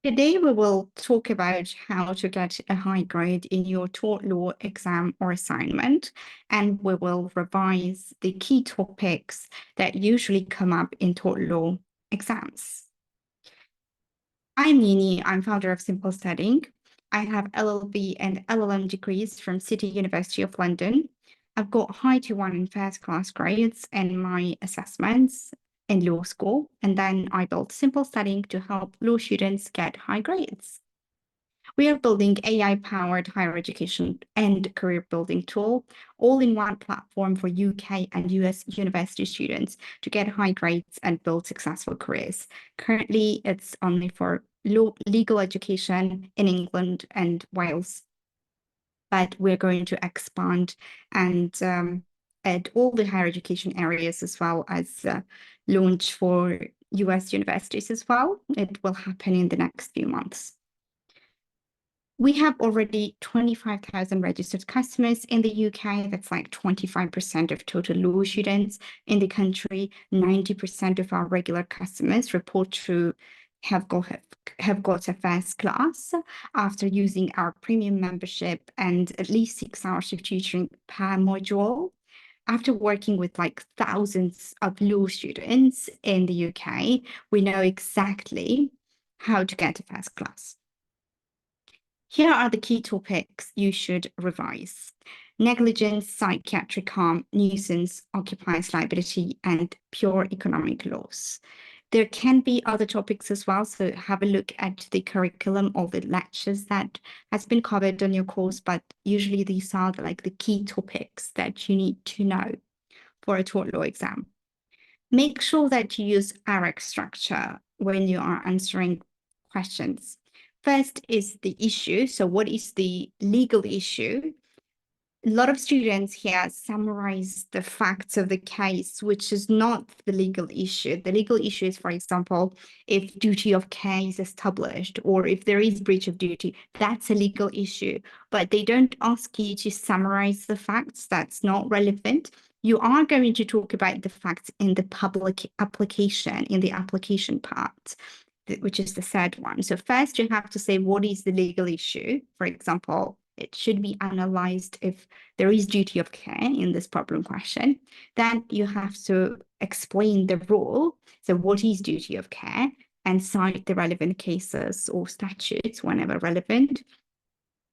Today, we will talk about how to get a high grade in your tort law exam or assignment, and we will revise the key topics that usually come up in tort law exams. I'm Nini, I'm founder of Simple Studying. I have LLB and LLM degrees from City University of London. I've got high to 1 in first class grades in my assessments in law school, and then I built Simple Studying to help law students get high grades. We are building AI-powered higher education and career building tool, all in one platform for UK and US university students to get high grades and build successful careers. Currently, it's only for legal education in England and Wales, but we're going to expand and add all the higher education areas as well as launch for US universities as well. It will happen in the next few months. We have already 25,000 registered customers in the UK. That's like 25% of total law students in the country. 90% of our regular customers report to have got a first class after using our premium membership and at least 6 hours of tutoring per module. After working with like thousands of law students in the UK, we know exactly how to get a first class. Here are the key topics you should revise: negligence, psychiatric harm, nuisance, occupiers liability, and pure economic loss. There can be other topics as well, so have a look at the curriculum or the lectures that has been covered on your course, but usually these are like the key topics that you need to know for a tort law exam. Make sure that you use AREC structure when you are answering questions. First is the issue. So what is the legal issue? A lot of students here summarize the facts of the case, which is not the legal issue. The legal issue is, for example, if duty of care is established or if there is breach of duty, that's a legal issue. But they don't ask you to summarize the facts. That's not relevant. You are going to talk about the facts in the public application, in the application part, which is the third one. So first you have to say, what is the legal issue? For example, it should be analyzed if there is duty of care in this problem question. Then you have to explain the rule. So what is duty of care? And cite the relevant cases or statutes whenever relevant.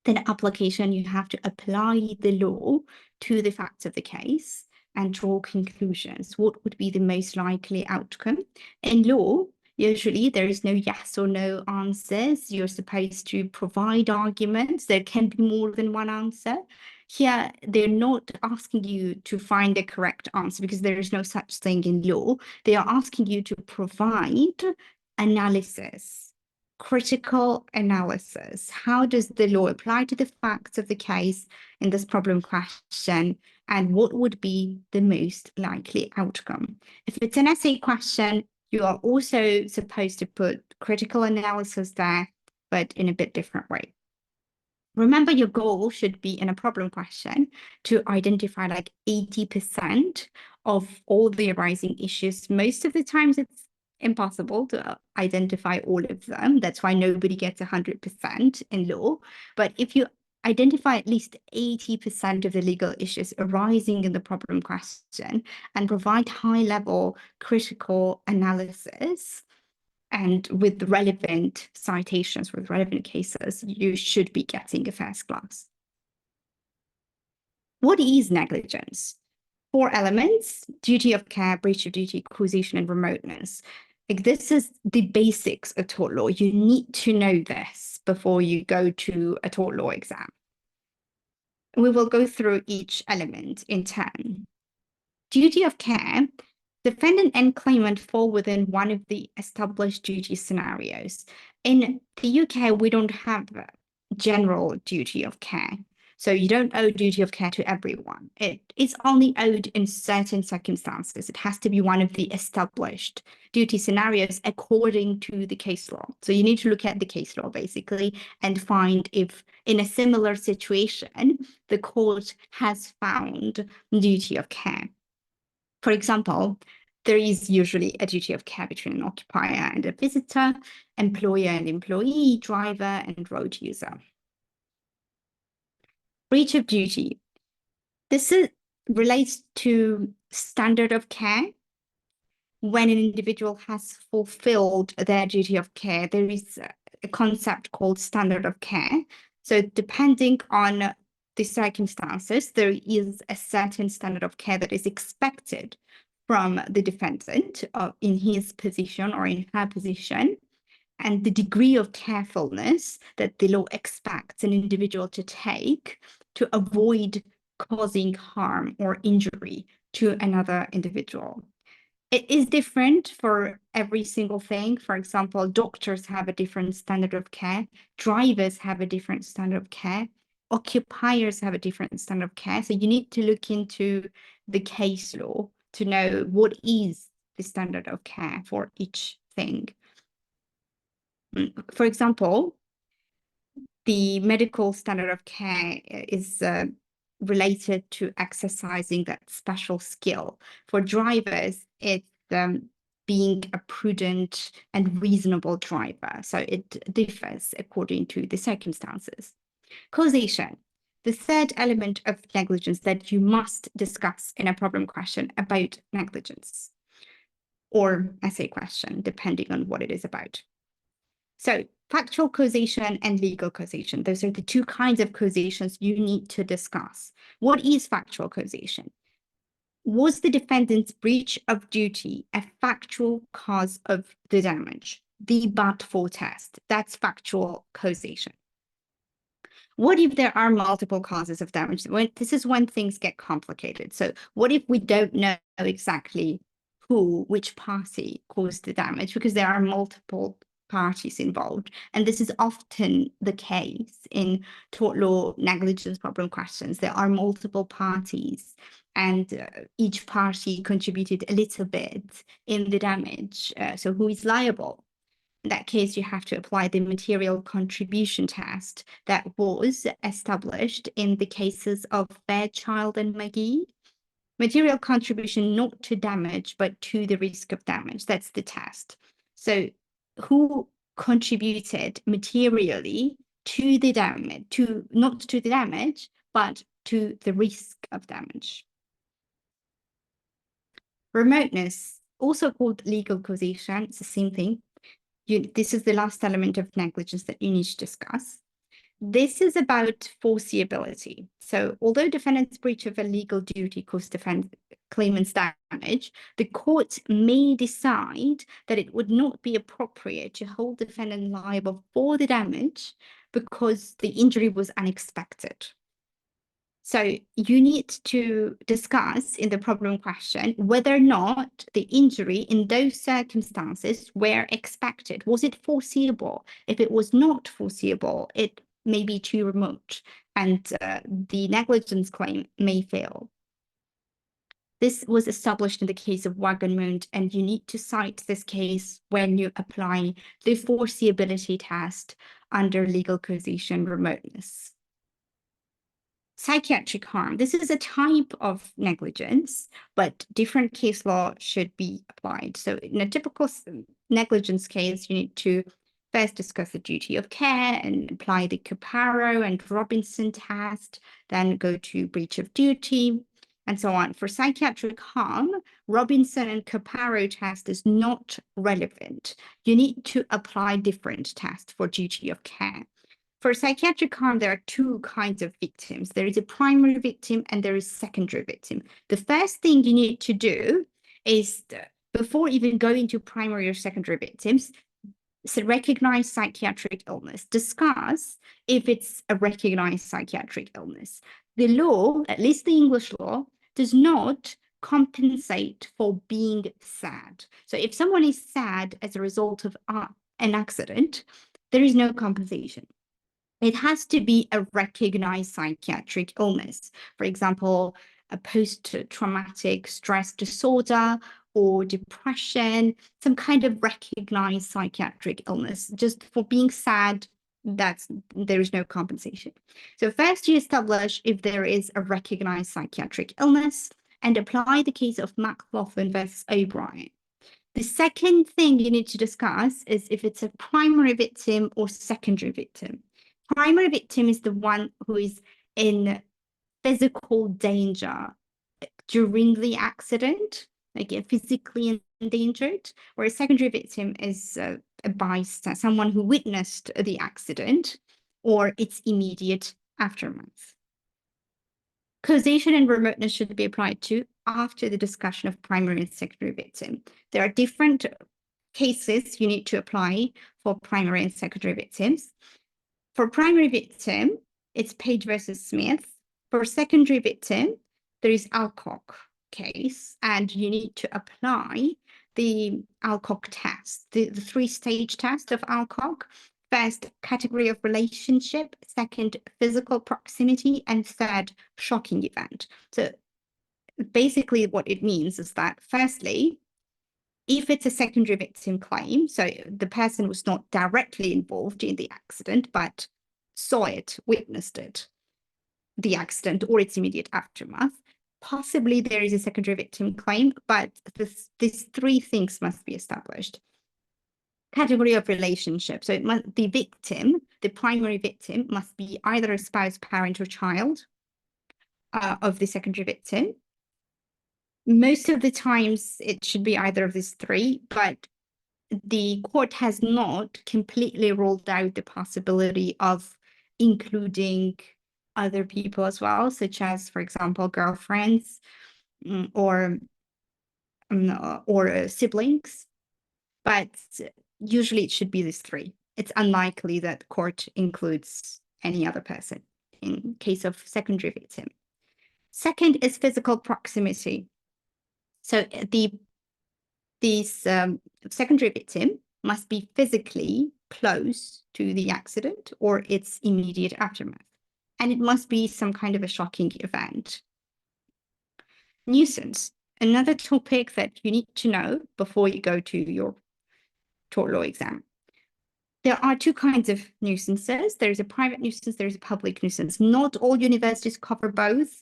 Then application, you have to apply the law to the facts of the case and draw conclusions. What would be the most likely outcome? In law, usually there is no yes or no answers. You're supposed to provide arguments. There can be more than one answer. Here, they're not asking you to find the correct answer because there is no such thing in law. They are asking you to provide analysis, critical analysis. How does the law apply to the facts of the case in this problem question? And what would be the most likely outcome? If it's an essay question, you are also supposed to put critical analysis there, but in a bit different way. Remember, your goal should be in a problem question to identify like 80% of all the arising issues. Most of the times it's impossible to identify all of them. That's why nobody gets 100% in law. But if you identify at least 80% of the legal issues arising in the problem question and provide high-level critical analysis, and with relevant citations, with relevant cases, you should be getting a first class. What is negligence? 4 elements: duty of care, breach of duty, causation, and remoteness. Like, this is the basics of tort law. You need to know this before you go to a tort law exam. We will go through each element in turn. Duty of care. Defendant and claimant fall within one of the established duty scenarios. In the UK, we don't have general duty of care. So you don't owe duty of care to everyone. It is only owed in certain circumstances. It has to be one of the established duty scenarios according to the case law. So you need to look at the case law basically and find if in a similar situation, the court has found duty of care. For example, there is usually a duty of care between an occupier and a visitor, employer and employee, driver and road user. Breach of duty. This relates to standard of care. When an individual has fulfilled their duty of care, there is a concept called standard of care. So depending on the circumstances, there is a certain standard of care that is expected from the defendant in his position or in her position, and the degree of carefulness that the law expects an individual to take to avoid causing harm or injury to another individual. It is different for every single thing. For example, doctors have a different standard of care, drivers have a different standard of care, occupiers have a different standard of care. So you need to look into the case law to know what is the standard of care for each thing. For example, the medical standard of care is related to exercising that special skill. For drivers, it's being a prudent and reasonable driver. So it differs according to the circumstances. Causation. The third element of negligence that you must discuss in a problem question about negligence or essay question, depending on what it is about. So factual causation and legal causation, those are the two kinds of causations you need to discuss. What is factual causation? Was the defendant's breach of duty a factual cause of the damage? The but-for test, that's factual causation. What if there are multiple causes of damage? This is when things get complicated. So what if we don't know exactly which party caused the damage, because there are multiple parties involved. And this is often the case in tort law negligence problem questions. There are multiple parties and each party contributed a little bit in the damage. So who is liable? In that case, you have to apply the material contribution test that was established in the cases of Fairchild and McGee. Material contribution not to damage, but to the risk of damage. That's the test. So who contributed materially to the damage, not to the damage, but to the risk of damage. Remoteness, also called legal causation, it's the same thing. This is the last element of negligence that you need to discuss. This is about foreseeability. So although defendant's breach of a legal duty caused claimant's damage, the court may decide that it would not be appropriate to hold defendant liable for the damage because the injury was unexpected. So you need to discuss in the problem question whether or not the injury in those circumstances were expected. Was it foreseeable? If it was not foreseeable, it may be too remote and the negligence claim may fail. This was established in the case of Wagenmund, and you need to cite this case when you apply the foreseeability test under legal causation remoteness. Psychiatric harm. This is a type of negligence, but different case law should be applied. So in a typical negligence case, you need to first discuss the duty of care and apply the Caparo and Robinson test, then go to breach of duty, and so on. For psychiatric harm, Robinson and Caparo test is not relevant. You need to apply different tests for duty of care. For psychiatric harm, there are two kinds of victims. There is a primary victim and there is secondary victim. The first thing you need to do is, before even going to primary or secondary victims, recognize psychiatric illness. Discuss if it's a recognized psychiatric illness. The law, at least the English law, does not compensate for being sad. So if someone is sad as a result of an accident, there is no compensation. It has to be a recognized psychiatric illness. For example, a post-traumatic stress disorder or depression, some kind of recognized psychiatric illness. Just for being sad, there is no compensation. So first you establish if there is a recognized psychiatric illness. and apply the case of McLaughlin versus O'Brien. The second thing you need to discuss is if it's a primary victim or secondary victim. Primary victim is the one who is in physical danger during the accident, like physically endangered, whereas secondary victim is a bystander, someone who witnessed the accident or its immediate aftermath. Causation and remoteness should be applied to after the discussion of primary and secondary victim. There are different cases you need to apply for primary and secondary victims. For primary victim, it's Page versus Smith. For secondary victim, there is Alcock case, and you need to apply the Alcock test, the three-stage test of Alcock. First, category of relationship, second, physical proximity, and third, shocking event. So basically what it means is that firstly, if it's a secondary victim claim, so the person was not directly involved in the accident, but saw it, witnessed it, the accident or its immediate aftermath, possibly there is a secondary victim claim, but these three things must be established. Category of relationship. So the victim, the primary victim, must be either a spouse, parent, or child of the secondary victim. Most of the times it should be either of these three, but the court has not completely ruled out the possibility of including other people as well, such as, for example, girlfriends or siblings. But usually it should be these three. It's unlikely that court includes any other person in case of secondary victim. Second is physical proximity. So this secondary victim must be physically close to the accident or its immediate aftermath. And it must be some kind of a shocking event. Nuisance, another topic that you need to know before you go to your tort law exam. There are two kinds of nuisances. There's a private nuisance, there's a public nuisance. Not all universities cover both,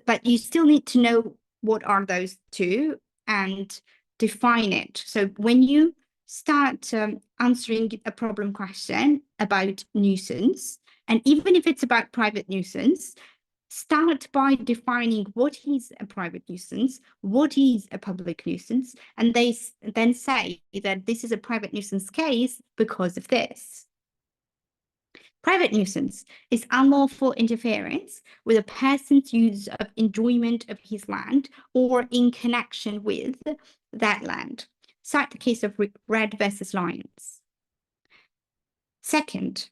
but you still need to know what are those two and define it. So when you start answering a problem question about nuisance, and even if it's about private nuisance, start by defining what is a private nuisance, what is a public nuisance, and they then say that this is a private nuisance case because of this. Private nuisance is unlawful interference with a person's use of enjoyment of his land or in connection with that land. Cite the case of Red versus Lyons. Second,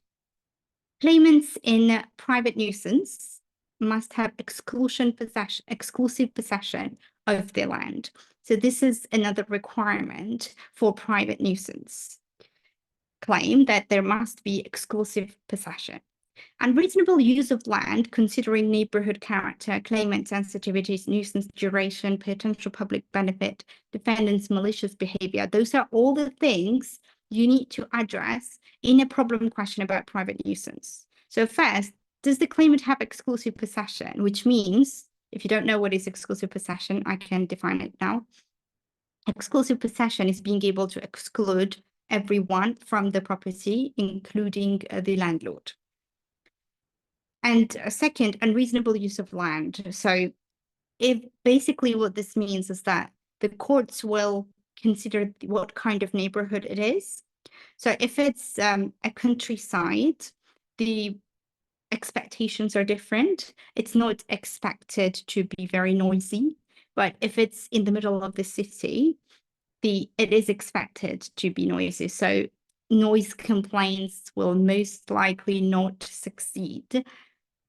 claimants in private nuisance must have exclusive possession of their land. So this is another requirement for private nuisance claim, that there must be exclusive possession. Unreasonable use of land, considering neighborhood character, claimant sensitivities, nuisance duration, potential public benefit, defendant's malicious behavior. Those are all the things you need to address in a problem question about private nuisance. So first, does the claimant have exclusive possession? Which means, if you don't know what is exclusive possession, I can define it now. Exclusive possession is being able to exclude everyone from the property, including the landlord. And second, unreasonable use of land. So if basically what this means is that the courts will consider what kind of neighborhood it is. So if it's a countryside, the expectations are different. It's not expected to be very noisy, but if it's in the middle of the city, it is expected to be noisy. So noise complaints will most likely not succeed,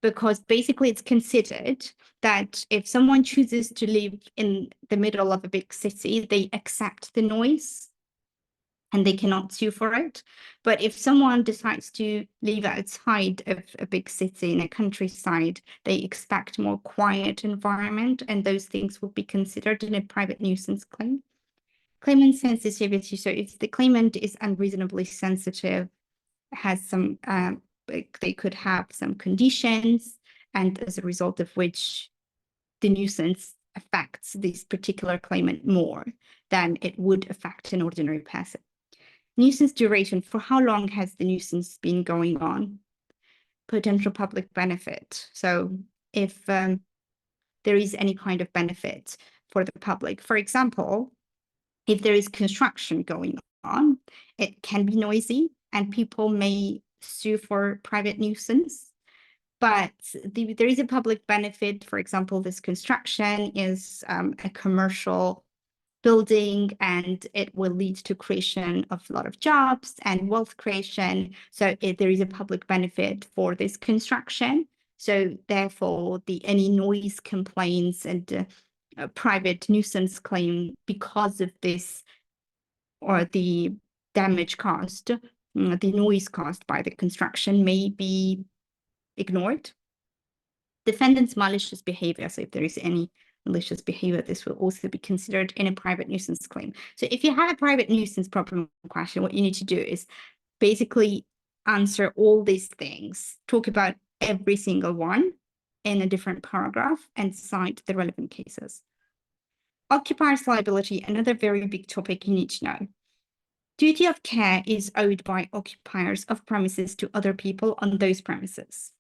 because basically it's considered that if someone chooses to live in the middle of a big city, they accept the noise and they cannot sue for it. But if someone decides to live outside of a big city in a countryside, they expect more quiet environment, and those things will be considered in a private nuisance claim. Claimant sensitivity. So if the claimant is unreasonably sensitive, has some, they could have some conditions, and as a result of which the nuisance affects this particular claimant more than it would affect an ordinary person. Nuisance duration, for how long has the nuisance been going on? Potential public benefit. So if there is any kind of benefit for the public. For example, if there is construction going on, it can be noisy and people may sue for private nuisance. But there is a public benefit. For example, this construction is a commercial building and it will lead to creation of a lot of jobs and wealth creation. So there is a public benefit for this construction. So therefore, any noise complaints and private nuisance claim because of this, or the damage caused, the noise caused by the construction, may be ignored. Defendant's malicious behavior. So if there is any malicious behavior, this will also be considered in a private nuisance claim. So if you have a private nuisance problem question, what you need to do is basically answer all these things, talk about every single one in a different paragraph, and cite the relevant cases. Occupier's liability, another very big topic you need to know. Duty of care is owed by occupiers of premises to other people on those premises.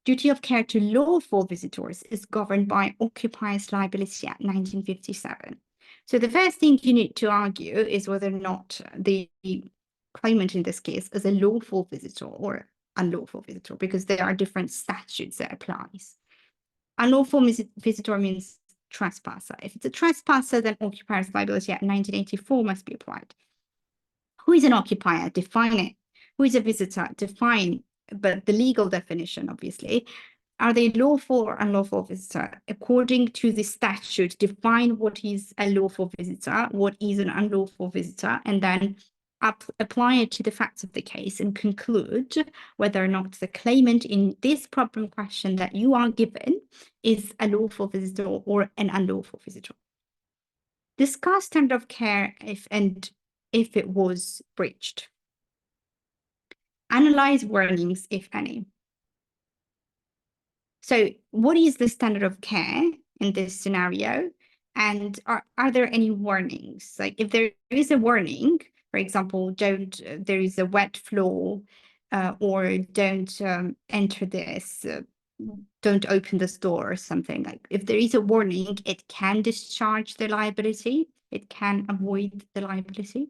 Duty of care to lawful visitors is governed by Occupier's Liability Act 1957. So the first thing you need to argue is whether or not the claimant in this case is a lawful visitor or unlawful visitor, because there are different statutes that applies. Unlawful visitor means trespasser. If it's a trespasser, then Occupier's Liability Act 1984 must be applied. Who is an occupier? Define it. Who is a visitor? Define, but the legal definition, obviously. Are they lawful or unlawful visitor? According to the statute, define what is a lawful visitor, what is an unlawful visitor, and then apply it to the facts of the case and conclude whether or not the claimant in this problem question that you are given is a lawful visitor or an unlawful visitor. Discuss standard of care if it was breached. Analyze warnings, if any. So what is the standard of care in this scenario? And are there any warnings? Like if there is a warning, for example, there is a wet floor, or don't enter this, don't open this door or something. Like if there is a warning, it can discharge the liability. It can avoid the liability.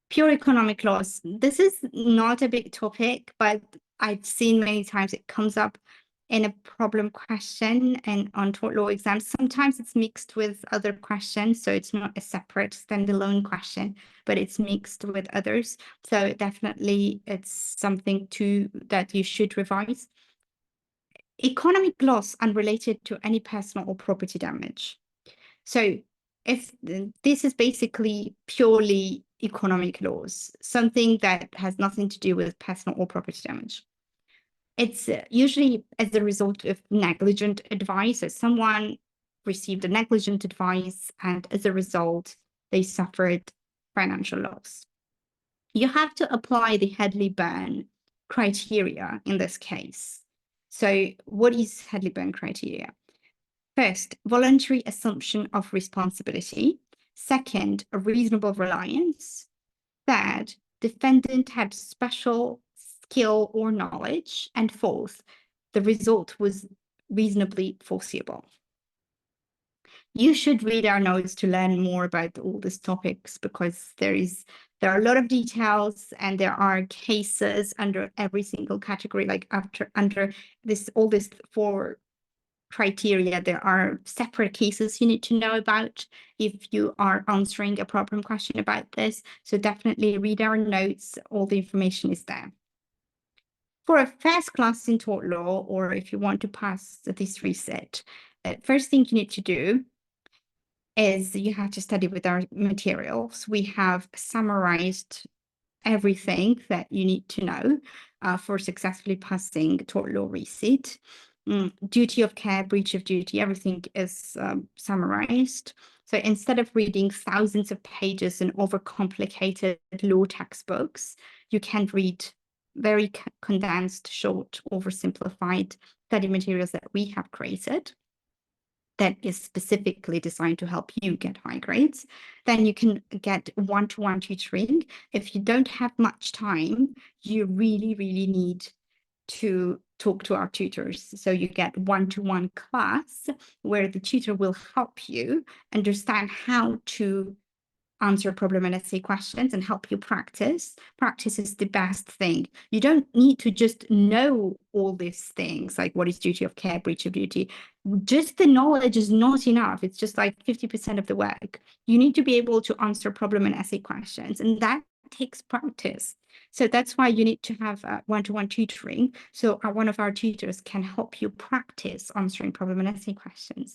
Pure economic loss. This is not a big topic, but I've seen many times it comes up in a problem question and on tort law exams. Sometimes it's mixed with other questions, so it's not a separate standalone question, but it's mixed with others. So definitely it's something that you should revise. Economic loss unrelated to any personal or property damage. So if this is basically purely economic loss, something that has nothing to do with personal or property damage. It's usually as a result of negligent advice. So someone received a negligent advice and as a result, they suffered financial loss. You have to apply the Hadley-Burn criteria in this case. So what is Hadley-Burn criteria? First, voluntary assumption of responsibility. Second, a reasonable reliance. Third, defendant had special skill or knowledge. And fourth, the result was reasonably foreseeable. You should read our notes to learn more about all these topics, because there are a lot of details and there are cases under every single category. Like under all this 4 criteria, there are separate cases you need to know about if you are answering a problem question about this. So definitely read our notes. All the information is there. For a first class in tort law, or if you want to pass this reset, first thing you need to do is you have to study with our materials. We have summarized everything that you need to know for successfully passing tort law resit. Duty of care, breach of duty, everything is summarized. So instead of reading thousands of pages in overcomplicated law textbooks, you can read very condensed, short, oversimplified study materials that we have created. that is specifically designed to help you get high grades. Then you can get one-to-one tutoring. If you don't have much time, you really, really need to talk to our tutors. So you get one-to-one class where the tutor will help you understand how to answer problem and essay questions and help you practice. Practice is the best thing. You don't need to just know all these things, like what is duty of care, breach of duty. Just the knowledge is not enough. It's just like 50% of the work. You need to be able to answer problem and essay questions, and that takes practice. So that's why you need to have one-to-one tutoring. So one of our tutors can help you practice answering problem and essay questions.